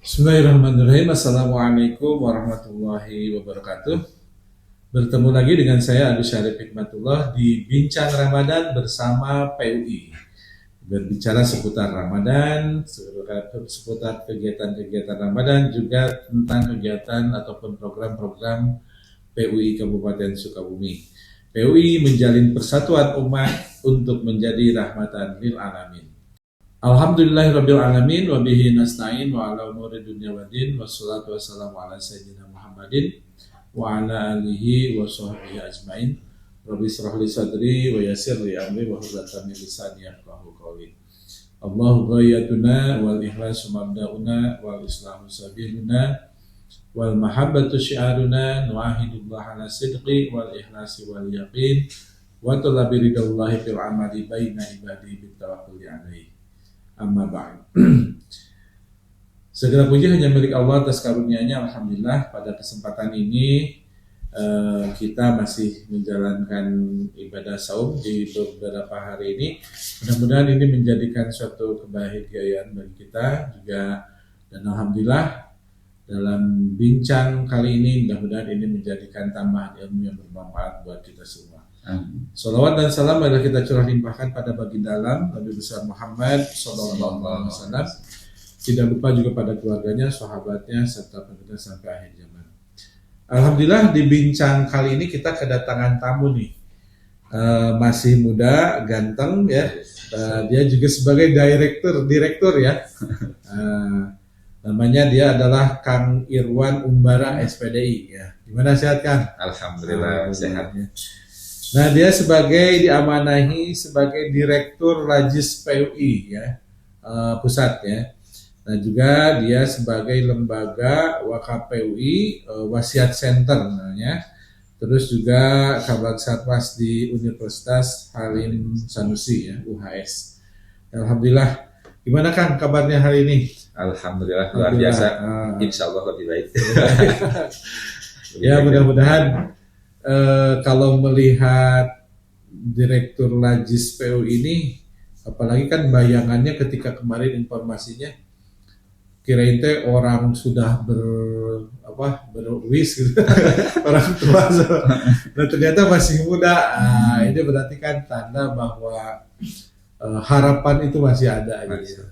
Bismillahirrahmanirrahim. Assalamualaikum warahmatullahi wabarakatuh. Bertemu lagi dengan saya Agus Syarif Hikmatullah di Bincang Ramadan bersama PUI. Berbicara seputar Ramadan, seputar kegiatan-kegiatan Ramadan, juga tentang kegiatan ataupun program-program PUI Kabupaten Sukabumi. PUI menjalin persatuan umat untuk menjadi rahmatan lil alamin. Alhamdulillahirabbil alamin wa bihi nasta'in wa ala umuri dunya waddin wassalatu wassalamu ala sayyidina Muhammadin wa ala alihi wa sahbihi ajmain. Rabbi israh li sadri wa yassir li amri wa hlul min lisani yafqahu qawli. Allahu ghayatuna wal ikhlasu mabda'una wal islamu sabiluna wal mahabbatu syiaruna nu'ahidullah ala sidqi wal ikhlasi wal yaqin wa talabi ridallahi fil amali baina ibadihi bit tawakkuli alaihi. Amma ba'd. Segala puji hanya milik Allah atas karunia-Nya. Alhamdulillah pada kesempatan ini kita masih menjalankan ibadah saum di beberapa hari ini. Mudah-mudahan ini menjadikan suatu kebahagiaan bagi kita juga, dan alhamdulillah dalam bincang kali ini mudah-mudahan ini menjadikan tambahan ilmu yang bermanfaat buat kita semua. Salawat dan salam adalah kita curah limpahkan pada baginda alam Nabi besar Muhammad Sallallahu Alaihi Wasallam. Tidak lupa juga pada keluarganya, sahabatnya, serta pengikutnya sampai akhir zaman. Alhamdulillah di bincang kali ini kita kedatangan tamu nih, masih muda, ganteng ya. Dia juga sebagai direktur ya. Namanya dia adalah Kang Irwan Umbara SPDI ya. Gimana, sehat Kang? Alhamdulillah sehat. Nah, dia diamanahi sebagai Direktur Rajis PUI ya, pusat ya. Nah, juga dia sebagai lembaga Wakaf PUI, Wasiat Center namanya. Terus juga Kabag Satwas di Universitas Halim Sanusi ya, UHS. Alhamdulillah. Gimana Kang kabarnya hari ini? Alhamdulillah luar biasa. Insya Allah lebih baik. Ya, mudah-mudahan kalau melihat Direktur Rajis PU ini, apalagi kan bayangannya ketika kemarin informasinya kirain teh orang sudah berwis gitu. Orang tua. Nah, ternyata masih muda. Ini berarti kan tanda bahwa harapan itu masih ada gitu.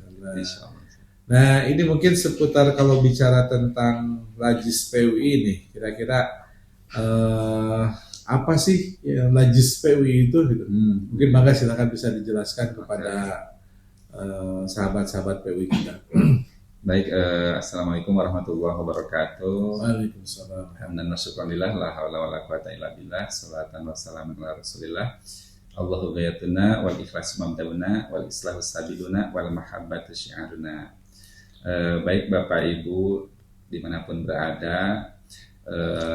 Nah, ini mungkin seputar kalau bicara tentang Rajis PUI ini, kira-kira apa sih yang Rajis PUI itu gitu. Mungkin Bangga silakan bisa dijelaskan kepada sahabat-sahabat PUI kita. Baik, assalamualaikum warahmatullahi wabarakatuh. Waalaikumsalam. Alhamdulillah, syukurillah, la haula wala quwata illa billah, salatan wassalamu ala rasulillah. Allahu ghayatuna wal ikhlasu mamdauna wal islahu sabiluna wal mahabbatu syiaruna. Baik Bapak Ibu dimanapun berada,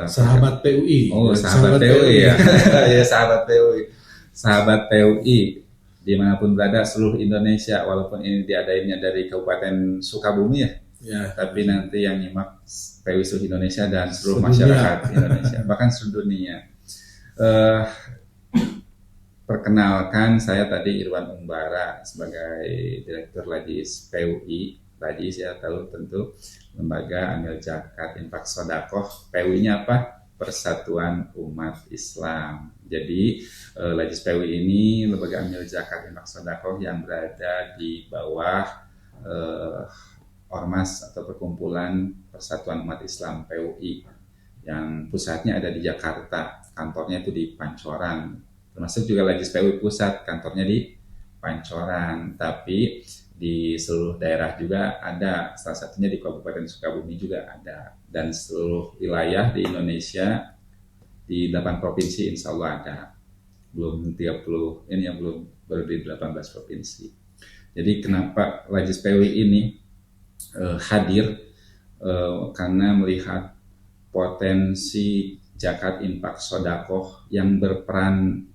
sahabat PUI. Oh, sahabat PUI ya. Ya, sahabat PUI. Sahabat PUI dimanapun berada seluruh Indonesia, walaupun ini diadainnya dari Kabupaten Sukabumi ya. Ya. Tapi nanti yang nyimak PUI seluruh Indonesia dan seluruh masyarakat Indonesia, bahkan seluruh dunia. Perkenalkan, saya tadi Irwan Umbara sebagai Direktur Rajis PUI. Rajis ya tahu tentu, lembaga amil zakat infak sodakoh. PUI-nya apa? Persatuan Umat Islam. Jadi Rajis PUI ini lembaga amil zakat infak sodakoh yang berada di bawah ormas atau perkumpulan Persatuan Umat Islam PUI yang pusatnya ada di Jakarta, kantornya itu di Pancoran. Termasuk juga Rajis PUI pusat, kantornya di Pancoran, tapi di seluruh daerah juga ada, salah satunya di Kabupaten Sukabumi juga ada, dan seluruh wilayah di Indonesia di 8 provinsi insya Allah ada, belum 30, ini yang belum, baru di 18 provinsi. Jadi kenapa Rajis PUI ini hadir, karena melihat potensi zakat infak sodakoh yang berperan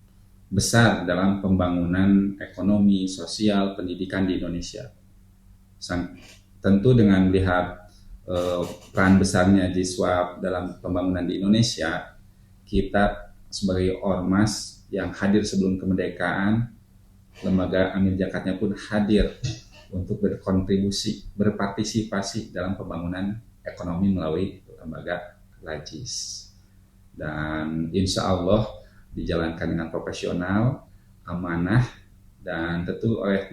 besar dalam pembangunan ekonomi, sosial, pendidikan di Indonesia. Tentu dengan melihat peran besarnya Jiswab dalam pembangunan di Indonesia, kita sebagai ormas yang hadir sebelum kemerdekaan, lembaga amil zakatnya pun hadir untuk berpartisipasi dalam pembangunan ekonomi melalui lembaga Lajis. Dan insya Allah dijalankan dengan profesional, amanah, dan tentu oleh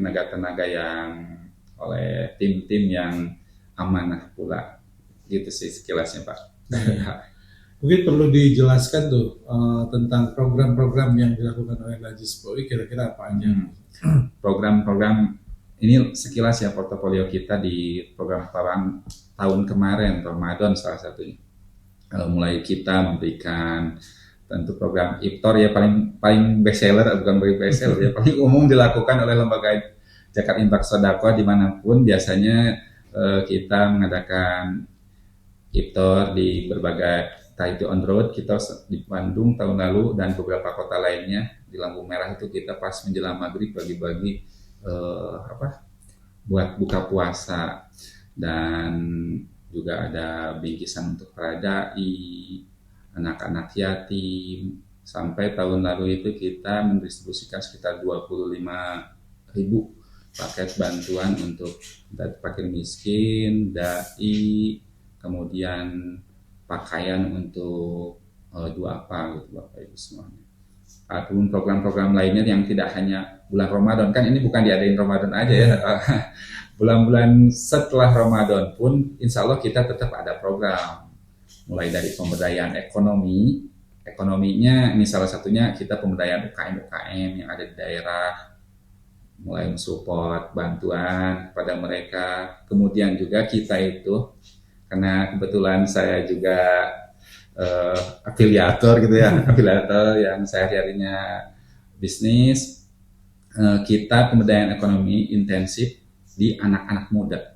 oleh tim-tim yang amanah pula. Gitu sih sekilasnya Pak. Mungkin perlu dijelaskan tuh tentang program-program yang dilakukan oleh Lajis POI, kira-kira apa aja? Program-program ini sekilas ya portofolio kita di program tahun kemarin, Ramadan salah satunya. Mulai kita memberikan tentu program Iftar ya paling best seller, bukan best seller ya, paling umum dilakukan oleh lembaga Zakat Infak Sedekah dimanapun. Biasanya kita mengadakan Iftar di berbagai, entah itu on road, kita di Bandung tahun lalu dan beberapa kota lainnya. Di lampu merah itu kita pas menjelang maghrib bagi-bagi buat buka puasa, dan juga ada bingkisan untuk para dai, anak-anak yatim. Sampai tahun lalu itu kita mendistribusikan sekitar 25.000 paket bantuan untuk fakir miskin, dai, kemudian pakaian untuk duafa gitu Bapak Ibu semuanya. Ataupun program-program lainnya yang tidak hanya bulan Ramadan, kan ini bukan diadain Ramadan aja ya. Bulan-bulan setelah Ramadan pun insya Allah kita tetap ada program. Mulai dari pemberdayaan ekonominya ini salah satunya kita pemberdayaan UKM yang ada di daerah, mulai mensupport bantuan pada mereka. Kemudian juga kita itu, karena kebetulan saya juga afiliator gitu ya, afiliator yang sehari-harinya bisnis, kita pemberdayaan ekonomi intensif di anak-anak muda.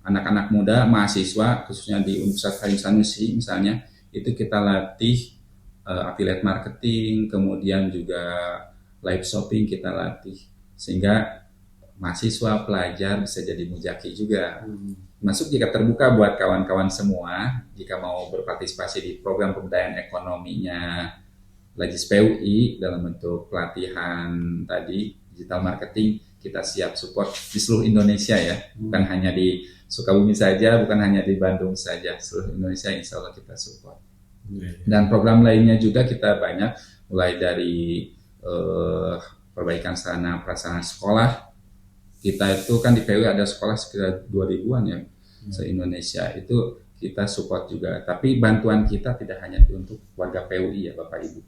Anak-anak muda, mahasiswa, khususnya di Universitas Haji Sanusi misalnya, itu kita latih affiliate marketing, kemudian juga live shopping kita latih, sehingga mahasiswa, pelajar bisa jadi mujaki juga. Masuk jika terbuka buat kawan-kawan semua, jika mau berpartisipasi di program pemberdayaan ekonominya Lajis PUI dalam bentuk pelatihan tadi, digital marketing, kita siap support di seluruh Indonesia ya, bukan hanya di Sukabumi saja, bukan hanya di Bandung saja, seluruh Indonesia insya Allah kita support. Dan program lainnya juga kita banyak, mulai dari perbaikan sarana prasarana sekolah. Kita itu kan di PUI ada sekolah sekitar 2.000-an ya se-Indonesia, itu kita support juga. Tapi bantuan kita tidak hanya untuk warga PUI ya Bapak Ibu.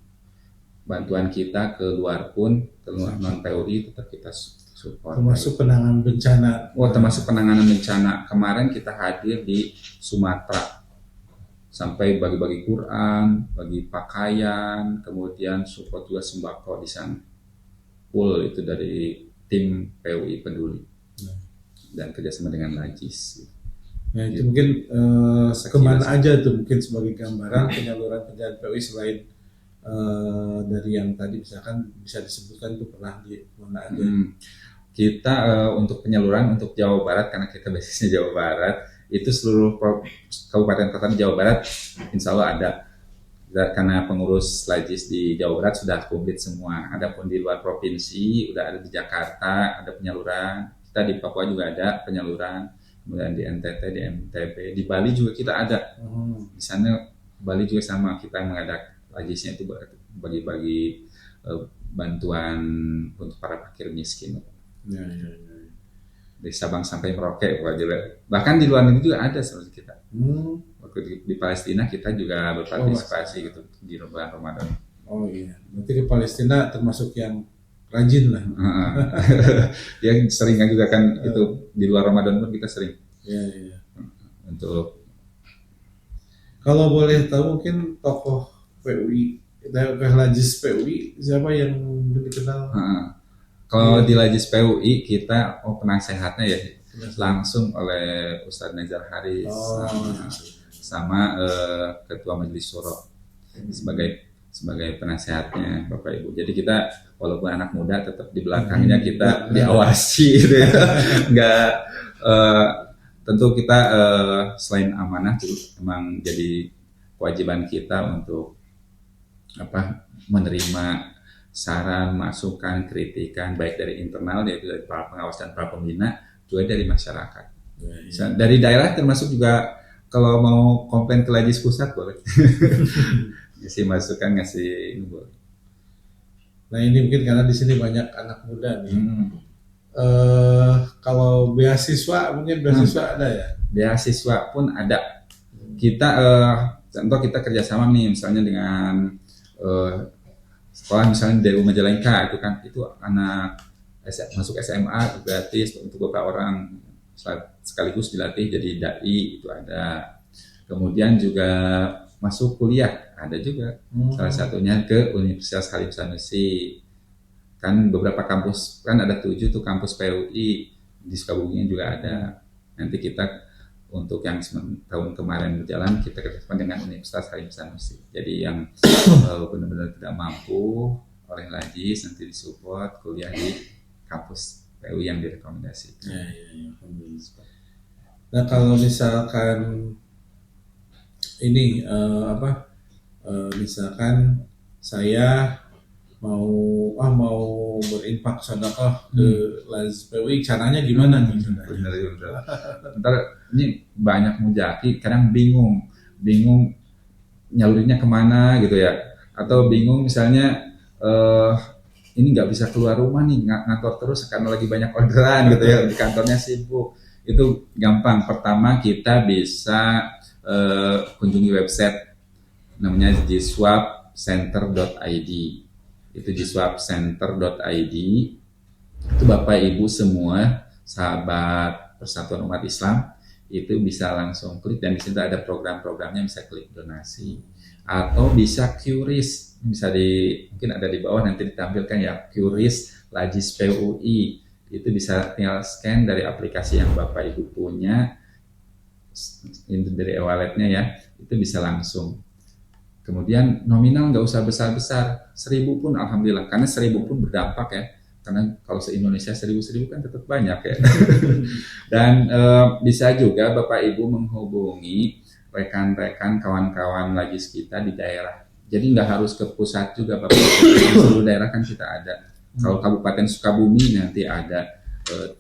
Bantuan kita ke luar pun, ke luar non-PUI tetap kita support. Termasuk penanganan bencana. Termasuk penanganan bencana. Kemarin kita hadir di Sumatera, sampai bagi-bagi Quran, bagi pakaian, kemudian support juga sembako di sana. Full itu dari tim PUI Peduli dan kerjasama dengan Lajis. Ya itu mungkin kemana aja tuh mungkin sebagai gambaran penyaluran kerjaan PUI selain dari yang tadi misalkan bisa disebutkan tuh pernah di mana aja. Kita untuk penyaluran untuk Jawa Barat, karena kita basisnya Jawa Barat, itu seluruh kabupaten kota di Jawa Barat insya Allah ada. Karena pengurus Lajis di Jawa Barat sudah komplit semua. Adapun di luar provinsi udah ada di Jakarta, ada penyaluran. Kita di Papua juga ada penyaluran. Kemudian di NTT, di NTB, di Bali juga kita ada. Di sana Bali juga sama, kita mengadakan Lajisnya itu bagi-bagi bantuan untuk para fakir miskin. Ya. Dari Sabang sampai Merauke, bahkan di luar negeri juga ada seperti kita. Waktu di Palestina kita juga berpartisipasi gitu di bulan Ramadan. Oh iya, berarti di Palestina termasuk yang rajin lah. Yang sering kan juga kan itu di luar Ramadan pun kita sering. Iya. Untuk kalau boleh tahu mungkin tokoh PUI, Lajis PUI siapa yang dikenal? Kalau di Lajis PUI kita penasehatnya ya langsung oleh Ustadz Nezar Haris sama Ketua Majelis Syuro sebagai penasehatnya Bapak Ibu. Jadi kita walaupun anak muda tetap di belakangnya kita diawasi gitu ya. Tentu kita selain amanah memang jadi kewajiban kita untuk menerima saran, masukan, kritikan baik dari internal yaitu dari para pengawas dan para pembina. juga dari masyarakat. Ya. Dari daerah termasuk juga kalau mau komplain ke Lajis pusat boleh. Ngasih masukan, ngasih ini boleh. Nah ini mungkin karena di sini banyak anak muda nih. Hmm. Kalau beasiswa mungkin beasiswa ada ya? Beasiswa pun ada. Kita contoh kita kerjasama nih misalnya dengan sekolah misalnya dari Majalengka itu kan, itu anak masuk SMA gratis untuk beberapa orang sekaligus dilatih jadi dai, itu ada. Kemudian juga masuk kuliah ada juga. Salah satunya ke Universitas Halim Sanusi. Kan beberapa kampus, kan ada 7 tuh kampus PUI, di Sukabumi juga ada. Nanti kita untuk yang tahun kemarin berjalan kita kerjasama dengan Universitas Halim Sanusi. Jadi yang benar-benar tidak mampu oleh Lajis nanti disupport kuliah di kampus PUI yang direkomendasikan. Ya. Nah kalau misalkan ini misalkan saya mau berinfak sedekah ke Lajis PUI, caranya gimana nih? Benar. Ntar ini banyak mujaki kadang bingung nyalurinnya kemana gitu ya, atau bingung misalnya ini nggak bisa keluar rumah nih, ngantor terus karena lagi banyak orderan gitu ya, di kantornya sibuk. Itu gampang. Pertama kita bisa kunjungi website namanya jiswapcenter.id. Itu jiswapcenter.id. Itu Bapak Ibu semua sahabat Persatuan Umat Islam itu bisa langsung klik, dan di situ ada program-programnya, bisa klik donasi atau bisa QRIS, bisa mungkin ada di bawah nanti ditampilkan ya, QRIS Lajis PUI. Itu bisa tinggal scan dari aplikasi yang Bapak Ibu punya, dari e-walletnya ya, itu bisa langsung. Kemudian nominal nggak usah besar-besar, 1.000 pun alhamdulillah, karena 1.000 pun berdampak ya, karena kalau se-Indonesia 1.000 kan tetap banyak ya. Dan bisa juga Bapak Ibu menghubungi rekan-rekan kawan-kawan Lajis kita di daerah. Jadi nggak harus ke pusat juga Bapak Ibu, di seluruh daerah kan kita ada. Kalau Kabupaten Sukabumi nanti ada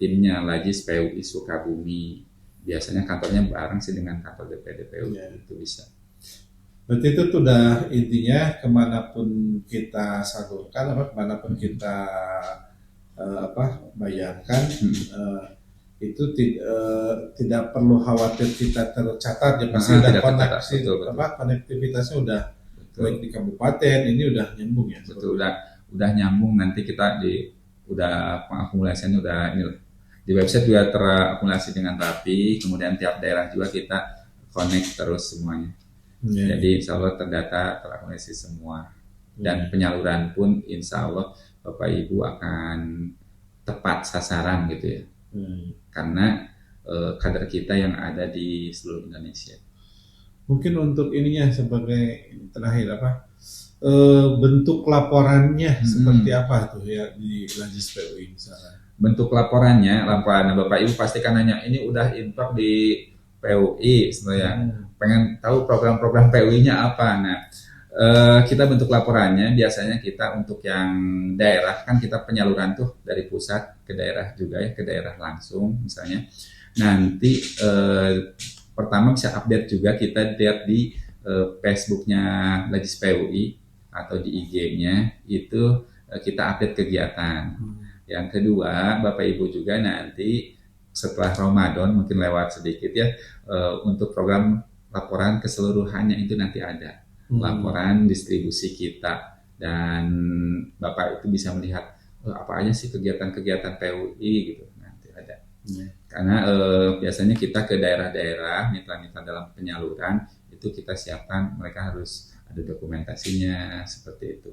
timnya Lajis PUI Sukabumi. Biasanya kantornya bareng sih dengan kantor DPD PUI, itu bisa. Berarti itu tuh udah intinya, kemanapun kita salurkan, kemanapun kita bayarkan, itu tidak perlu khawatir kita tercatat ya, pasti ada koneksi, konektivitasnya udah baik di kabupaten ini udah nyambung ya. Betul, udah nyambung. Nanti kita udah pengakumulasiannya udah ini di website juga terakumulasi dengan rapi. Kemudian tiap daerah juga kita connect terus semuanya. Jadi insya Allah terdata, terakumulasi semua. Dan penyaluran pun insya Allah Bapak Ibu akan tepat sasaran gitu ya. Karena kader kita yang ada di seluruh Indonesia. Mungkin untuk ininya sebagai terakhir bentuk laporannya seperti apa tuh ya di Lajis PUI misalnya? Bentuk laporan Bapak Ibu pasti kan nanya, ini udah infak di PUI sebenarnya, pengen tahu program-program PUI-nya apa. Nah, kita bentuk laporannya biasanya kita untuk yang daerah kan kita penyaluran tuh dari pusat ke daerah juga ya, ke daerah langsung misalnya. Nanti pertama bisa update juga, kita lihat di Facebook-nya Lajis PUI atau di IG-nya itu kita update kegiatan. Yang kedua, Bapak Ibu juga nanti setelah Ramadan mungkin lewat sedikit ya, untuk program laporan keseluruhannya itu nanti ada laporan distribusi kita, dan Bapak itu bisa melihat apa aja sih kegiatan-kegiatan PUI gitu, nanti ada. Karena biasanya kita ke daerah-daerah, mitra-mitra dalam penyaluran itu kita siapkan, mereka harus ada dokumentasinya seperti itu.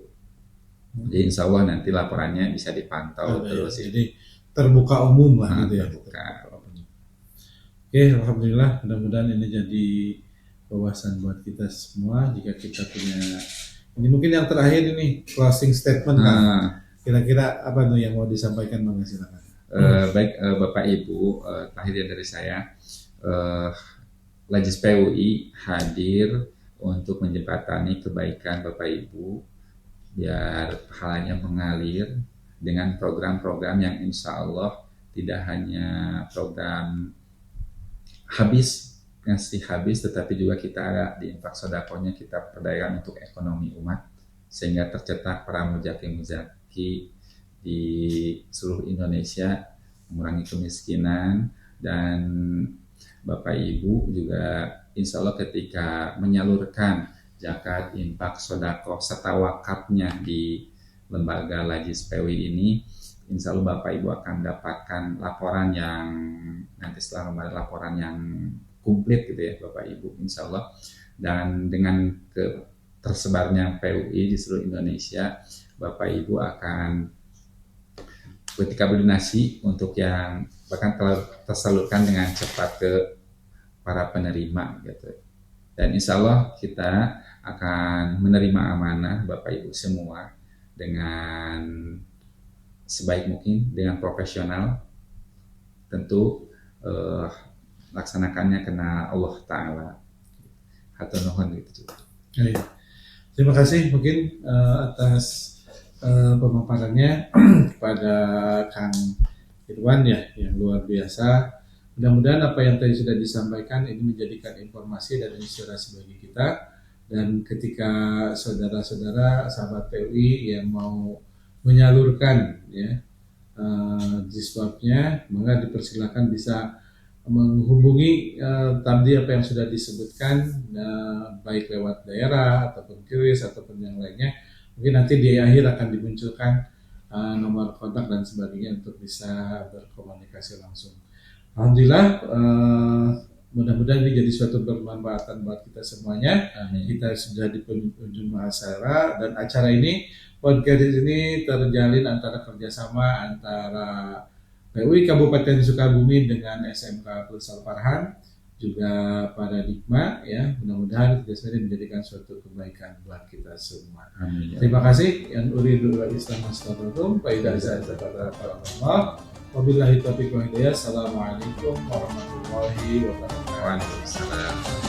Jadi insya Allah nanti laporannya bisa dipantau terus. Jadi terbuka umum lah gitu ya. Terbuka. Oke, alhamdulillah, mudah-mudahan ini jadi wawasan buat kita semua. Jika kita punya, ini mungkin yang terakhir ini closing statement kan. Kira-kira apa tuh yang mau disampaikan, Bang? Silakan. Baik Bapak Ibu, terakhir dari saya, Lajis PUI hadir untuk menjembatani kebaikan Bapak Ibu biar pahalanya mengalir dengan program-program yang insya Allah tidak hanya program habis, ngasih habis, tetapi juga kita ada di infak sodakohnya kita perdayakan untuk ekonomi umat, sehingga tercetak para muzaki di seluruh Indonesia, mengurangi kemiskinan. Dan Bapak Ibu juga insya Allah ketika menyalurkan zakat, infak, sodakoh, serta wakafnya di lembaga Lajis PWI ini, insya Allah Bapak Ibu akan mendapatkan laporan yang nanti setelah Ramadan, laporan yang komplit gitu ya Bapak Ibu, insya Allah. Dan dengan tersebarnya PWI di seluruh Indonesia, Bapak Ibu akan ketika berdonasi untuk yang bahkan tersalurkan dengan cepat ke para penerima gitu. Dan insya Allah kita akan menerima amanah Bapak Ibu semua dengan sebaik mungkin, dengan profesional, tentu laksanakannya karena Allah Ta'ala. Hatur nuhun gitu. Baik. Terima kasih mungkin atas pemaparannya kepada Kang Irwan ya, yang luar biasa. Mudah-mudahan apa yang tadi sudah disampaikan ini menjadikan informasi dan inspirasi bagi kita. Dan ketika saudara-saudara sahabat PUI yang mau menyalurkan ya jisbabnya, maka dipersilakan bisa menghubungi tadi apa yang sudah disebutkan, baik lewat daerah ataupun QRIS ataupun yang lainnya. Mungkin nanti di akhir akan dimunculkan nomor kontak dan sebagainya untuk bisa berkomunikasi langsung. Alhamdulillah, mudah-mudahan ini jadi suatu bermanfaatan buat kita semuanya. Amin. Kita sudah di penghujung acara, dan acara ini, podcast ini terjalin antara kerjasama antara PUI Kabupaten Sukabumi dengan SMK Plus Al-Farhan, juga Paradigma ya. Mudah-mudahan kerjasama ini menjadikan suatu kebaikan buat kita semua. Amin. Terima kasih. Yang uridu wal Islam astagfirullahaladzim. Fa idza ja'at Allah. Wabillahi taufiq wal hidayah. Assalamualaikum warahmatullahi wabarakatuh. Waalaikumsalam.